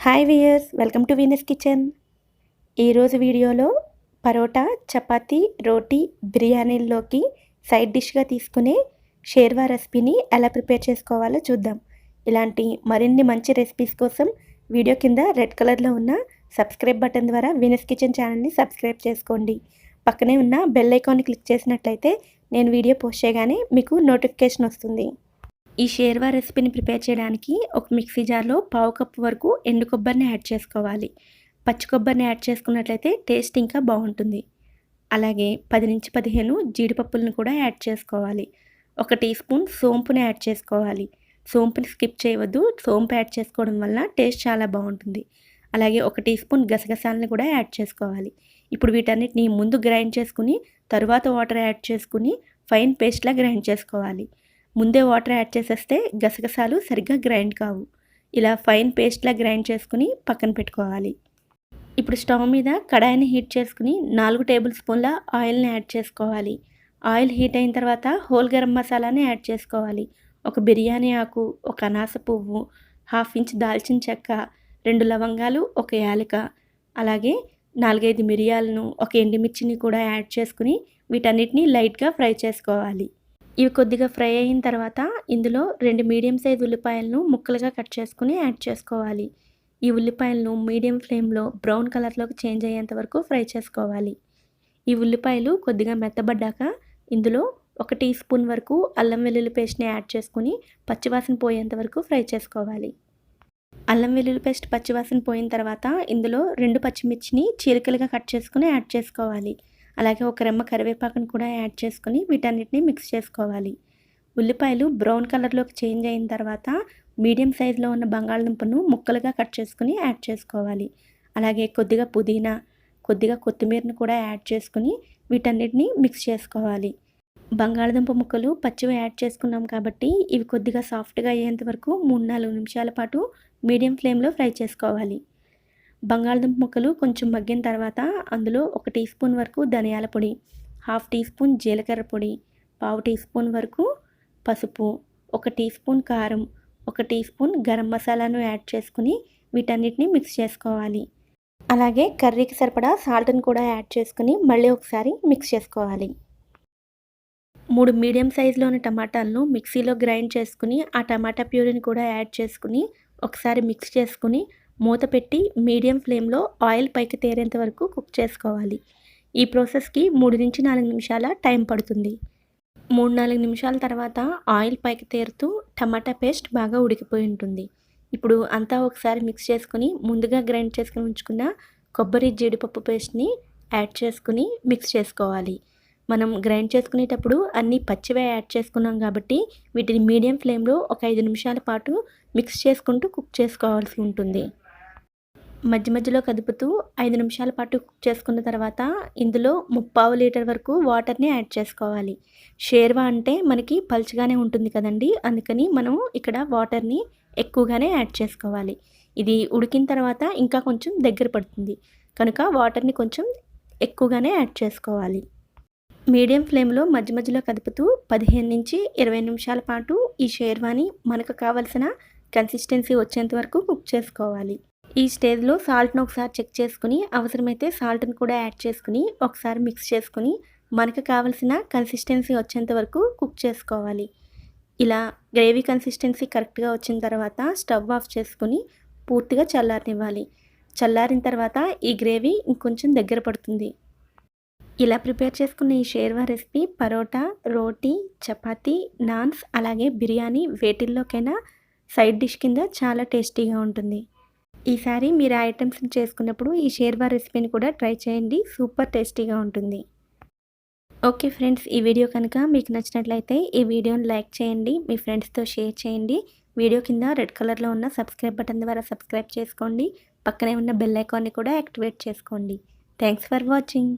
Hi viewers, welcome to Venus kitchen. ఈరోజు వీడియోలో పరోటా, చపాతీ, రోటీ, బిర్యానీల్లోకి side డిష్గా తీసుకునే షేర్వా రెసిపీని ఎలా ప్రిపేర్ చేసుకోవాలో చూద్దాం. ఇలాంటి మరిన్ని మంచి రెసిపీస్ కోసం వీడియో కింద రెడ్ కలర్లో ఉన్న సబ్స్క్రైబ్ బటన్ ద్వారా వీనస్ కిచెన్ ఛానల్ని సబ్స్క్రైబ్ చేసుకోండి. పక్కనే ఉన్న బెల్ ఐకాన్ని క్లిక్ చేసినట్లయితే నేను వీడియో పోస్ట్ చేయగానే మీకు నోటిఫికేషన్ వస్తుంది. ఈ షేర్వా రెసిపీని ప్రిపేర్ చేయడానికి ఒక మిక్సీ జార్లో పావు కప్పు వరకు ఎండు కొబ్బరిని యాడ్ చేసుకోవాలి. పచ్చి కొబ్బరిని యాడ్ చేసుకున్నట్లయితే టేస్ట్ ఇంకా బాగుంటుంది. అలాగే 10 నుంచి 15 జీడిపప్పులను కూడా యాడ్ చేసుకోవాలి. 1 టీ స్పూన్ సోంపుని యాడ్ చేసుకోవాలి. సోంపుని స్కిప్ చేయవద్దు, సోంపు యాడ్ చేసుకోవడం వల్ల టేస్ట్ చాలా బాగుంటుంది. అలాగే 1 టీ స్పూన్ గసగసాలను కూడా యాడ్ చేసుకోవాలి. ఇప్పుడు వీటన్నిటిని ముందు గ్రైండ్ చేసుకుని తరువాత వాటర్ యాడ్ చేసుకుని ఫైన్ పేస్ట్లా గ్రైండ్ చేసుకోవాలి. ముందే వాటర్ యాడ్ చేసేస్తే గసగసాలు సరిగ్గా గ్రైండ్ కావు. ఇలా ఫైన్ పేస్ట్లా గ్రైండ్ చేసుకుని పక్కన పెట్టుకోవాలి. ఇప్పుడు స్టవ్ మీద కడాయిని హీట్ చేసుకుని 4 టేబుల్ స్పూన్ల ఆయిల్ని యాడ్ చేసుకోవాలి. ఆయిల్ హీట్ అయిన తర్వాత హోల్ గరం మసాలాని యాడ్ చేసుకోవాలి. 1 బిర్యానీ ఆకు, 1 అనాస పువ్వు, 1/2 ఇంచ్ దాల్చిన చెక్క, 2 లవంగాలు, 1 యాలక, అలాగే 4-5 మిరియాలను, 1 ఎండుమిర్చిని కూడా యాడ్ చేసుకుని వీటన్నిటిని లైట్గా ఫ్రై చేసుకోవాలి. ఇవి కొద్దిగా ఫ్రై అయిన తర్వాత ఇందులో 2 మీడియం సైజ్ ఉల్లిపాయలను ముక్కలుగా కట్ చేసుకుని యాడ్ చేసుకోవాలి. ఈ ఉల్లిపాయలను మీడియం ఫ్లేమ్లో బ్రౌన్ కలర్లోకి చేంజ్ అయ్యేంత వరకు ఫ్రై చేసుకోవాలి. ఈ ఉల్లిపాయలు కొద్దిగా మెత్తబడ్డాక ఇందులో 1 టీ స్పూన్ వరకు అల్లం వెల్లుల్లి పేస్ట్ని యాడ్ చేసుకుని పచ్చివాసన పోయేంత వరకు ఫ్రై చేసుకోవాలి. అల్లం వెల్లుల్లి పేస్ట్ పచ్చివాసన పోయిన తర్వాత ఇందులో 2 పచ్చిమిర్చిని చీలికలుగా కట్ చేసుకుని యాడ్ చేసుకోవాలి. అలాగే 1 రెమ్మ కరివేపాకును కూడా యాడ్ చేసుకుని వీటన్నిటిని మిక్స్ చేసుకోవాలి. ఉల్లిపాయలు బ్రౌన్ కలర్లోకి చేంజ్ అయిన తర్వాత మీడియం సైజులో ఉన్న బంగాళదుంపను ముక్కలుగా కట్ చేసుకుని యాడ్ చేసుకోవాలి. అలాగే కొద్దిగా పుదీనా, కొద్దిగా కొత్తిమీరను కూడా యాడ్ చేసుకుని వీటన్నిటిని మిక్స్ చేసుకోవాలి. బంగాళదుంప ముక్కలు పచ్చివి యాడ్ చేసుకున్నాం కాబట్టి ఇవి కొద్దిగా సాఫ్ట్గా అయ్యేంత వరకు 3-4 నిమిషాల పాటు మీడియం ఫ్లేమ్లో ఫ్రై చేసుకోవాలి. బంగాళదుంప ముక్కలు కొంచెం మగ్గిన తర్వాత అందులో 1 టీ స్పూన్ వరకు ధనియాల పొడి, 1/2 టీ స్పూన్ జీలకర్ర పొడి, 1/2 టీ స్పూన్ వరకు పసుపు, 1 టీ స్పూన్ కారం, 1 టీ స్పూన్ గరం మసాలాను యాడ్ చేసుకుని వీటన్నిటిని మిక్స్ చేసుకోవాలి. అలాగే కర్రీకి సరిపడా సాల్ట్ని కూడా యాడ్ చేసుకుని మళ్ళీ ఒకసారి మిక్స్ చేసుకోవాలి. 3 మీడియం సైజులోని టమాటాలను మిక్సీలో గ్రైండ్ చేసుకుని ఆ టమాటా ప్యూరీని కూడా యాడ్ చేసుకుని ఒకసారి మిక్స్ చేసుకుని మూత పెట్టి మీడియం ఫ్లేమ్లో ఆయిల్ పైకి తేరేంత వరకు కుక్ చేసుకోవాలి. ఈ ప్రాసెస్కి 3 నుంచి 4 నిమిషాల టైం పడుతుంది. 3-4 నిమిషాల తర్వాత ఆయిల్ పైకి తేరుతూ టమాటా పేస్ట్ బాగా ఉడికిపోయి ఉంటుంది. ఇప్పుడు అంతా ఒకసారి మిక్స్ చేసుకుని ముందుగా గ్రైండ్ చేసుకుని ఉంచుకున్న కొబ్బరి జీడిపప్పు పేస్ట్ని యాడ్ చేసుకుని మిక్స్ చేసుకోవాలి. మనం గ్రైండ్ చేసుకునేటప్పుడు అన్నీ పచ్చివే యాడ్ చేసుకున్నాం కాబట్టి వీటిని మీడియం ఫ్లేమ్లో ఒక 5 నిమిషాల పాటు మిక్స్ చేసుకుంటూ కుక్ చేసుకోవాల్సి ఉంటుంది. మధ్య మధ్యలో కదుపుతూ 5 నిమిషాల పాటు కుక్ చేసుకున్న తర్వాత ఇందులో 3/4 లీటర్ వరకు వాటర్ని యాడ్ చేసుకోవాలి. షేర్వా అంటే మనకి పల్చగానే ఉంటుంది కదండి, అందుకని మనం ఇక్కడ వాటర్ని ఎక్కువగానే యాడ్ చేసుకోవాలి. ఇది ఉడికిన తర్వాత ఇంకా కొంచెం దగ్గర పడుతుంది కనుక వాటర్ని కొంచెం ఎక్కువగానే యాడ్ చేసుకోవాలి. మీడియం ఫ్లేమ్లో మధ్య మధ్యలో కదుపుతూ 15 నుంచి 20 నిమిషాల పాటు ఈ షేర్వాని మనకు కావలసిన కన్సిస్టెన్సీ వచ్చేంత వరకు కుక్ చేసుకోవాలి. ఈ స్టేజ్లో సాల్ట్ను ఒకసారి చెక్ చేసుకుని అవసరమైతే సాల్ట్ని కూడా యాడ్ చేసుకుని ఒకసారి మిక్స్ చేసుకుని మనకు కావలసిన కన్సిస్టెన్సీ వచ్చేంత వరకు కుక్ చేసుకోవాలి. ఇలా గ్రేవీ కన్సిస్టెన్సీ కరెక్ట్గా వచ్చిన తర్వాత స్టవ్ ఆఫ్ చేసుకుని పూర్తిగా చల్లారనివ్వాలి. చల్లారిన తర్వాత ఈ గ్రేవీ ఇంకొంచెం దగ్గర పడుతుంది. ఇలా ప్రిపేర్ చేసుకున్న ఈ షేర్వా రెసిపీ పరోటా, రోటీ, చపాతీ, నాన్స్ అలాగే బిర్యానీ వేటిల్లోకైనా సైడ్ డిష్ కింద చాలా టేస్టీగా ఉంటుంది. ఈసారి మీరు ఆ ఐటమ్స్ని చేసుకున్నప్పుడు ఈ షేర్వా రెసిపీని కూడా ట్రై చేయండి, సూపర్ టేస్టీగా ఉంటుంది. ఓకే ఫ్రెండ్స్, ఈ వీడియో కనుక మీకు నచ్చినట్లయితే ఈ వీడియోని లైక్ చేయండి, మీ ఫ్రెండ్స్తో షేర్ చేయండి. వీడియో కింద రెడ్ కలర్లో ఉన్న సబ్స్క్రైబ్ బటన్ ద్వారా సబ్స్క్రైబ్ చేసుకోండి. పక్కనే ఉన్న బెల్ ఐకాన్ని కూడా యాక్టివేట్ చేసుకోండి. Thanks for watching.